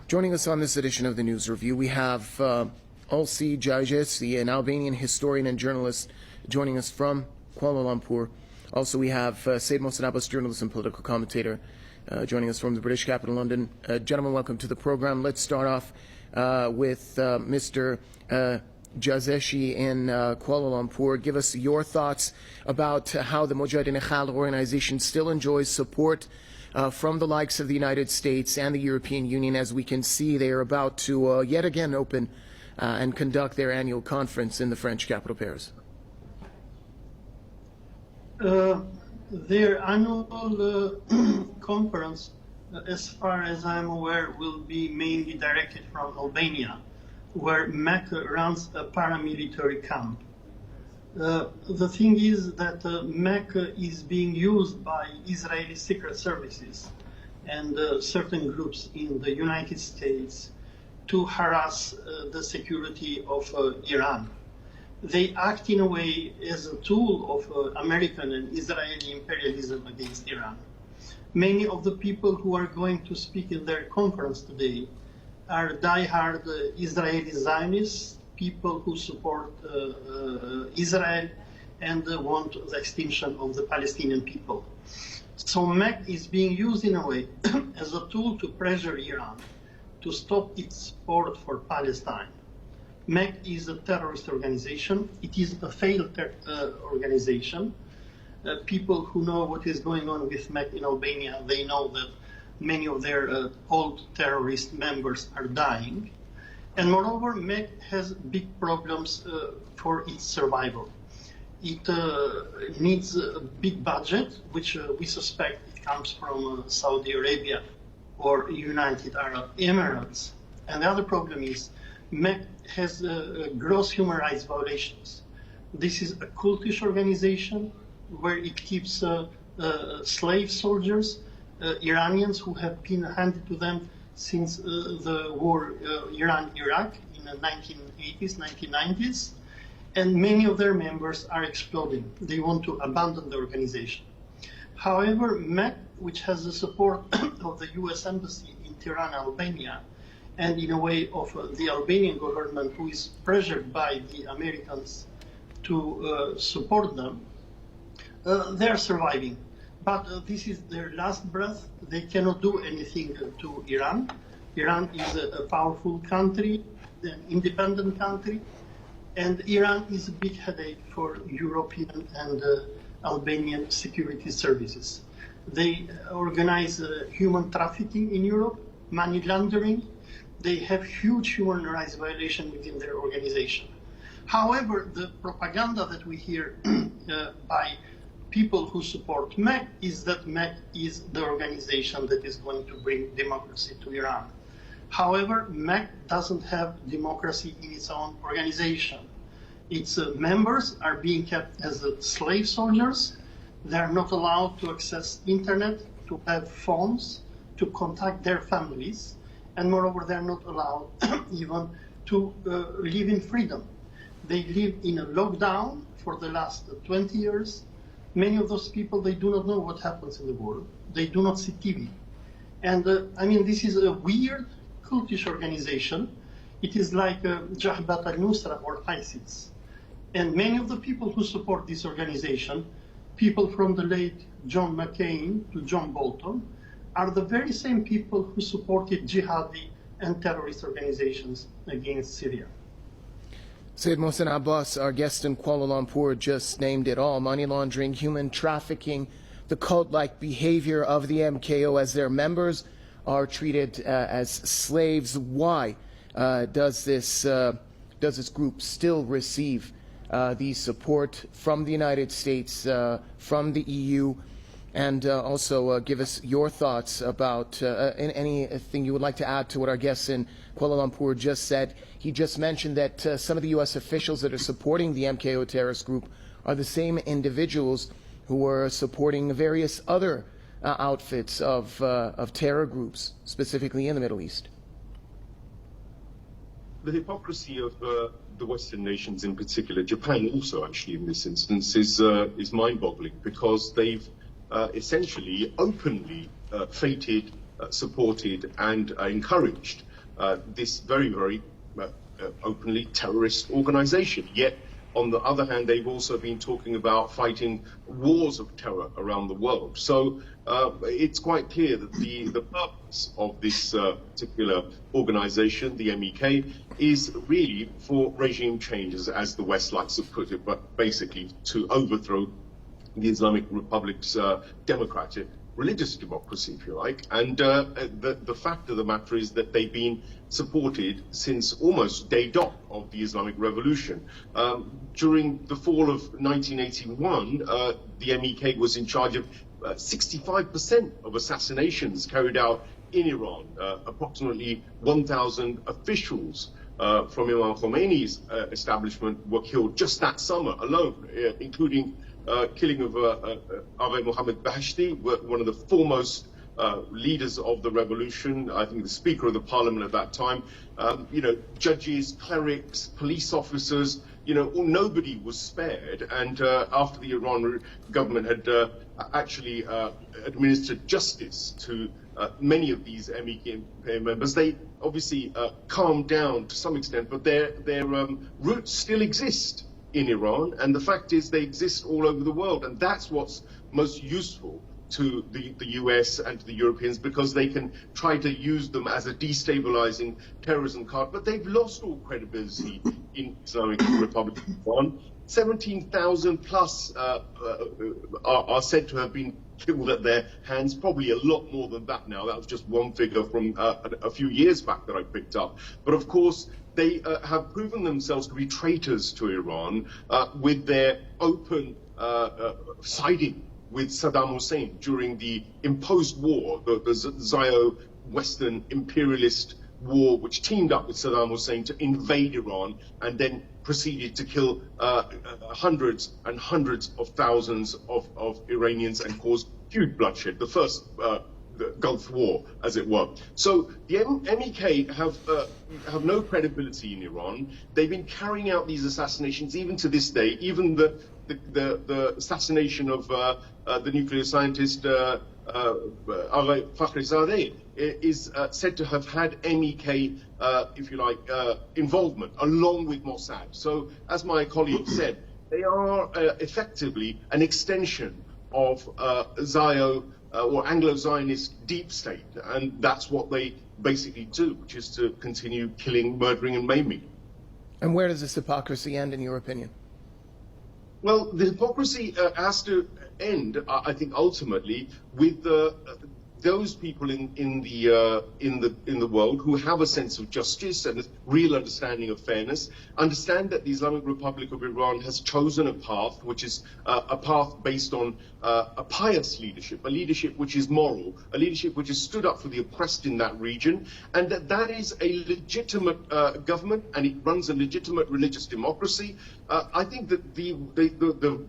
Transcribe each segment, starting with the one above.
Joining us on this edition of the News Review, we have Olsi Jazexhi, an Albanian historian and journalist, joining us from Kuala Lumpur. Also, we have Said Mohsen Abbas, journalist and political commentator, joining us from the British capital, London. Gentlemen, welcome to the program. Let's start off with Mr. Jazexhi in Kuala Lumpur. Give us your thoughts about how the Mujahedin-e-Khalq Organization still enjoys support from the likes of the United States and the European Union. As we can see, they are about to yet again open and conduct their annual conference in the French capital, Paris. Their annual conference, as far as I'm aware, will be mainly directed from Albania, where MKO runs a paramilitary camp. The thing is that MKO is being used by Israeli secret services and certain groups in the United States to harass the security of Iran. They act in a way as a tool of American and Israeli imperialism against Iran. Many of the people who are going to speak in their conference today are die-hard Israeli Zionists, people who support Israel and want the extinction of the Palestinian people. So MKO is being used in a way as a tool to pressure Iran to stop its support for Palestine. MKO is a terrorist organization. It is a failed organization. People who know what is going on with MKO in Albania, they know that many of their old terrorist members are dying. And moreover, MKO has big problems for its survival. It needs a big budget, which we suspect it comes from Saudi Arabia or United Arab Emirates. And the other problem is MKO has gross human rights violations. This is a cultish organization where it keeps slave soldiers, Iranians who have been handed to them since the war Iran-Iraq in the 1980s, 1990s, and many of their members are exploding. They want to abandon the organization. However, MKO, which has the support of the US Embassy in Tirana, Albania, and in a way of the Albanian government, who is pressured by the Americans to support them, they are surviving. But this is their last breath. They cannot do anything to Iran. Iran is a powerful country, an independent country, and Iran is a big headache for European and Albanian security services. They organize human trafficking in Europe, money laundering. They have huge human rights violations within their organization. However, the propaganda that we hear by people who support MKO is that MKO is the organization that is going to bring democracy to Iran. However, MKO doesn't have democracy in its own organization. Its members are being kept as slave soldiers. They are not allowed to access internet, to have phones, to contact their families, and moreover, they are not allowed even to live in freedom. They live in a lockdown for the last 20 years. Many of those people, they do not know what happens in the world. They do not see TV. And I mean, this is a weird, cultish organization. It is like Jabhat al-Nusra or ISIS. And many of the people who support this organization, people from the late John McCain to John Bolton, are the very same people who supported jihadi and terrorist organizations against Syria. Said Mohsen Abbas, our guest in Kuala Lumpur, just named it all: money laundering, human trafficking, the cult-like behavior of the MKO as their members are treated as slaves. Why does this group still receive the support from the United States, from the EU? And also give us your thoughts about anything you would like to add to what our guest in Kuala Lumpur just said. He just mentioned that some of the U.S. officials that are supporting the MKO terrorist group are the same individuals who were supporting various other outfits of terror groups, specifically in the Middle East. The hypocrisy of the Western nations, in particular Japan also actually in this instance, is mind-boggling, because they've essentially openly feted, supported and encouraged this very, very openly terrorist organization. Yet, on the other hand, they've also been talking about fighting wars of terror around the world. So it's quite clear that the purpose of this particular organization, the MEK, is really for regime changes, as the West likes to put it, but basically to overthrow the Islamic Republic's democratic religious democracy, if you like. And the fact of the matter is that they've been supported since almost day dot of the Islamic Revolution. During the fall of 1981, the MEK was in charge of 65% of assassinations carried out in Iran. Approximately 1,000 officials from Imam Khomeini's establishment were killed just that summer alone, including killing of Agha Mohammed Baheshti, one of the foremost leaders of the revolution, I think the Speaker of the Parliament at that time, judges, clerics, police officers, nobody was spared. And after the Iran government had actually administered justice to many of these MEK members, they obviously calmed down to some extent, but their roots still exist in Iran, and the fact is they exist all over the world, and that's what's most useful to the US and to the Europeans, because they can try to use them as a destabilizing terrorism card, but they've lost all credibility in Islamic Republic of Iran. 17,000 plus are said to have been killed at their hands, probably a lot more than that now. That was just one figure from a few years back that I picked up. But of course, they have proven themselves to be traitors to Iran with their open siding with Saddam Hussein during the imposed war, the Zio-Western imperialist war, which teamed up with Saddam Hussein to invade Iran and then proceeded to kill hundreds and hundreds of thousands of Iranians and cause huge bloodshed, the first the Gulf War, as it were. So the MEK have no credibility in Iran. They've been carrying out these assassinations even to this day. Even the assassination of the nuclear scientist Agha Fakhrizadeh is said to have had MEK, if you like, involvement along with Mossad. So, as my colleague said, they are effectively an extension of or Anglo-Zionist deep state, and that's what they basically do, which is to continue killing, murdering, and maiming. And where does this hypocrisy end, in your opinion? Well, the hypocrisy has to end, I think, ultimately with those people in the world who have a sense of justice and a real understanding of fairness, understand that the Islamic Republic of Iran has chosen a path which is a path based on a pious leadership, a leadership which is moral, a leadership which has stood up for the oppressed in that region, and that is a legitimate government, and it runs a legitimate religious democracy. I think that the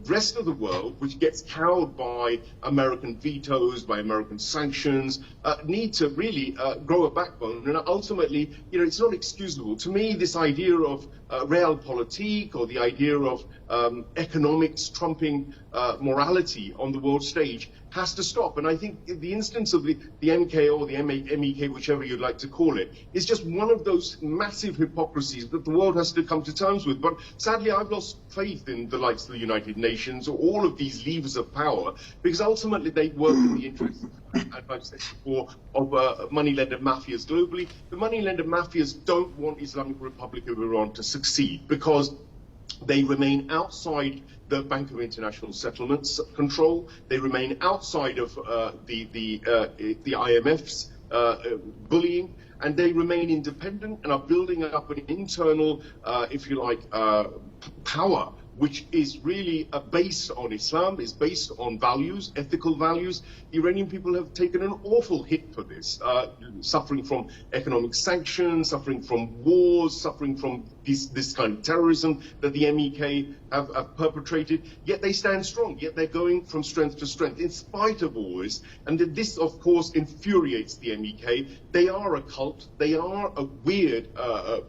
rest of the world, which gets cowed by American vetoes, by American sanctions, need to really grow a backbone. And ultimately, it's not excusable. To me, this idea of realpolitik, or the idea of economics trumping morality on the world stage, has to stop. And I think the instance of the MKO or the MEK, whichever you'd like to call it, is just one of those massive hypocrisies that the world has to come to terms with. But sadly, I've lost faith in the likes of the United Nations or all of these levers of power, because ultimately they work in the interests, as I've said before, of money-lender mafias globally. The money-lender mafias don't want Islamic Republic of Iran to succeed, because they remain outside the Bank of International Settlements control. They remain outside of the IMF's bullying, and they remain independent and are building up an internal, if you like, power, which is really based on Islam, is based on values, ethical values. The Iranian people have taken an awful hit for this, suffering from economic sanctions, suffering from wars, suffering from this kind of terrorism that the MEK have perpetrated. Yet they stand strong, yet they're going from strength to strength in spite of all this. And this, of course, infuriates the MEK. They are a cult. They are a weird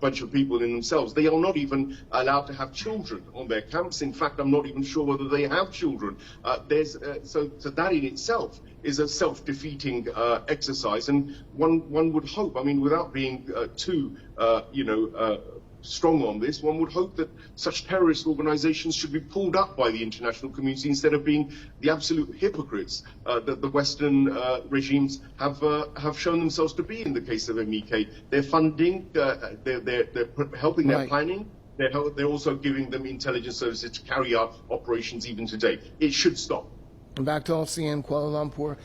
bunch of people in themselves. They are not even allowed to have children on their camps. In fact, I'm not even sure whether they have children. So that in itself is a self-defeating exercise, and one would hope, I mean, without being too, strong on this, one would hope that such terrorist organizations should be pulled up by the international community instead of being the absolute hypocrites that the Western regimes have shown themselves to be in the case of MEK. They're funding, they're helping their planning, they're also giving them intelligence services to carry out operations even today. It should stop. And back to Olsi in Kuala Lumpur.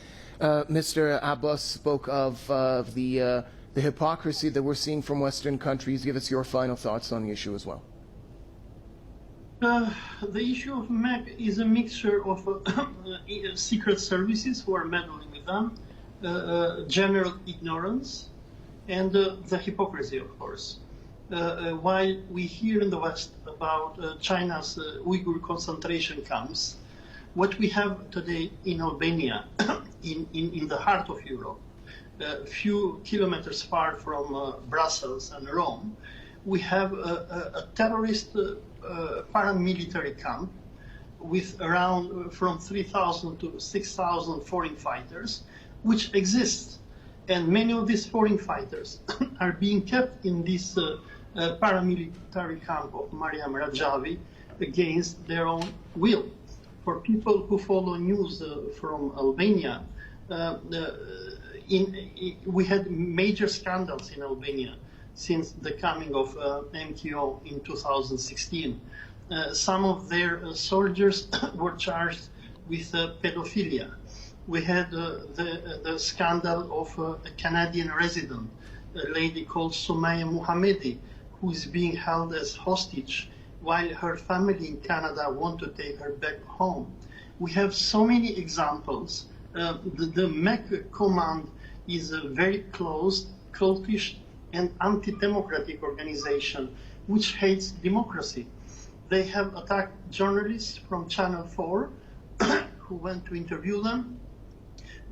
Mr. Abbas spoke of the hypocrisy that we're seeing from Western countries. Give us your final thoughts on the issue as well. The issue of MEK is a mixture of secret services who are meddling with them, general ignorance, and the hypocrisy, of course. While we hear in the West about China's Uyghur concentration camps, what we have today in Albania, in the heart of Europe, a few kilometers far from Brussels and Rome, we have a terrorist paramilitary camp with around from 3,000 to 6,000 foreign fighters, which exists. And many of these foreign fighters are being kept in this paramilitary camp of Mariam Rajavi against their own will. For people who follow news from Albania, we had major scandals in Albania since the coming of MKO in 2016. Some of their soldiers were charged with pedophilia. We had the scandal of a Canadian resident, a lady called Sumaya Mohamedi, who is being held as hostage while her family in Canada want to take her back home. We have so many examples. The MEK command is a very closed, cultish, and anti-democratic organization which hates democracy. They have attacked journalists from Channel 4 who went to interview them.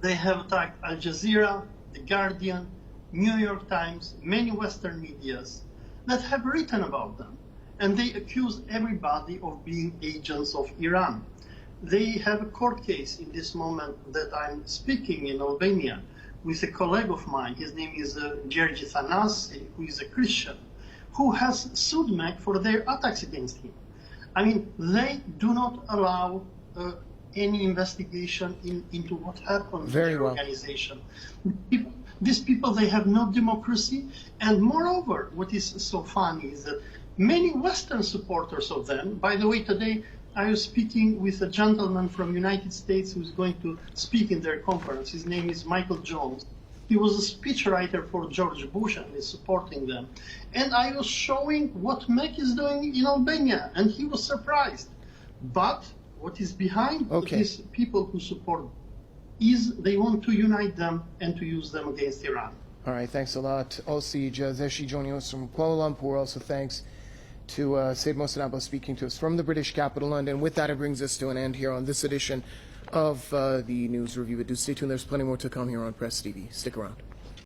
They have attacked Al Jazeera, The Guardian, New York Times, many Western medias that have written about them. And they accuse everybody of being agents of Iran. They have a court case in this moment that I'm speaking in Albania with a colleague of mine. His name is Gjergj Thanasi, who is a Christian, who has sued MEK for their attacks against him. I mean, they do not allow any investigation into what happened to their organization. These people, they have no democracy. And moreover, what is so funny is that many Western supporters of them, by the way, today I was speaking with a gentleman from the United States who's going to speak in their conference. His name is Michael Jones. He was a speechwriter for George Bush and is supporting them. And I was showing what MEK is doing in Albania, and he was surprised. But what is behind these people who support is they want to unite them and to use them against Iran. All right, thanks a lot. Olsi Jazexhi joining us from Kuala Lumpur. Also thanks to Said Mohsen Abbas speaking to us from the British capital, London. With that, it brings us to an end here on this edition of the News Review. But do stay tuned. There's plenty more to come here on Press TV. Stick around.